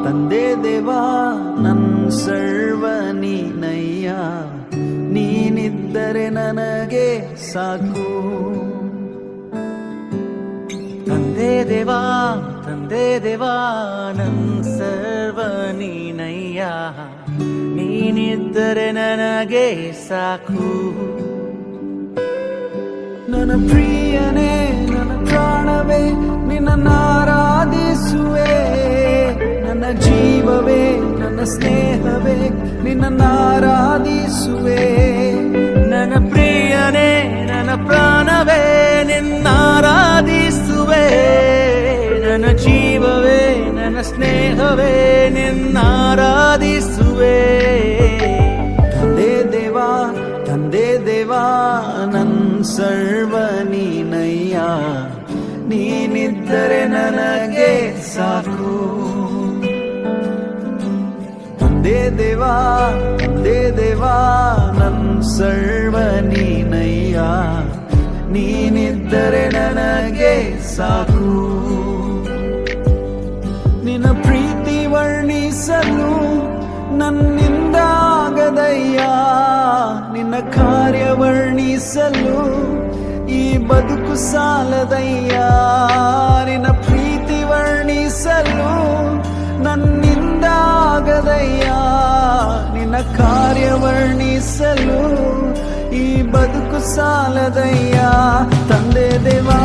ತಂದೆ ದೇವಾ ನನ್ ಸರ್ವ ನೀನಯ್ಯ, ನೀನಿದ್ದರೆ ನನಗೆ ಸಾಕು. ತಂದೆ ದೇವಾ ನನ್ ಸರ್ವ ನೀನಯ್ಯ, ನೀನಿದ್ದರೆ ನನಗೆ ಸಾಕು. ನನ್ನ ಪ್ರಿಯನೇ ನನ್ನ ಪ್ರಾಣವೇ ನಿನ್ನ ಆರಾಧಿಸುವೆ, ನನ್ನ ಜೀವವೇ ನನ್ನ ಸ್ನೇಹವೇ ನಿನ್ನ ಆರಾಧಿಸುವೆ. ನನ್ನ ಪ್ರಿಯನೇ ನನ್ನ ಪ್ರಾಣವೇ ನಿನ್ನಾರಾಧಿಸುವೆ, ನನ್ನ ಜೀವವೇ ನನ್ನ ಸ್ನೇಹವೇ ನಿನ್ನಾರಾಧಿಸುವೆ. ತಂದೆ ದೇವಾ ನನ್ ಸರ್ವ ನೀನಯ್ಯ, ನೀನಿದ್ದರೆ ನನಗೆ ಸಾಕು. ತಂದೆ ದೇವಾ ನನ್ ಸರ್ವ ನೀನಯ್ಯ, ನೀನಿದ್ದರೆ ನನಗೆ ಸಾಕು. ನಿನ್ನ ಪ್ರೀತಿ ವರ್ಣಿಸಲು ನನ್ನಿಂದ ಆಗದಯ್ಯ, ನಿನ್ನ ಕಾರ್ಯ ವರ್ಣಿಸಲು ಈ ಬದುಕು ಸಾಲದಯ್ಯ. ನಿನ್ನ ಪ್ರೀತಿ ವರ್ಣಿಸಲು ನನ್ನಿಂದ ಆಗದಯ್ಯ, ನಿನ್ನ ಕಾರ್ಯ ವರ್ಣಿಸಲು ಈ ಬದುಕು ಸಾಲದಯ್ಯ. ತಂದೆ ದೇವಾ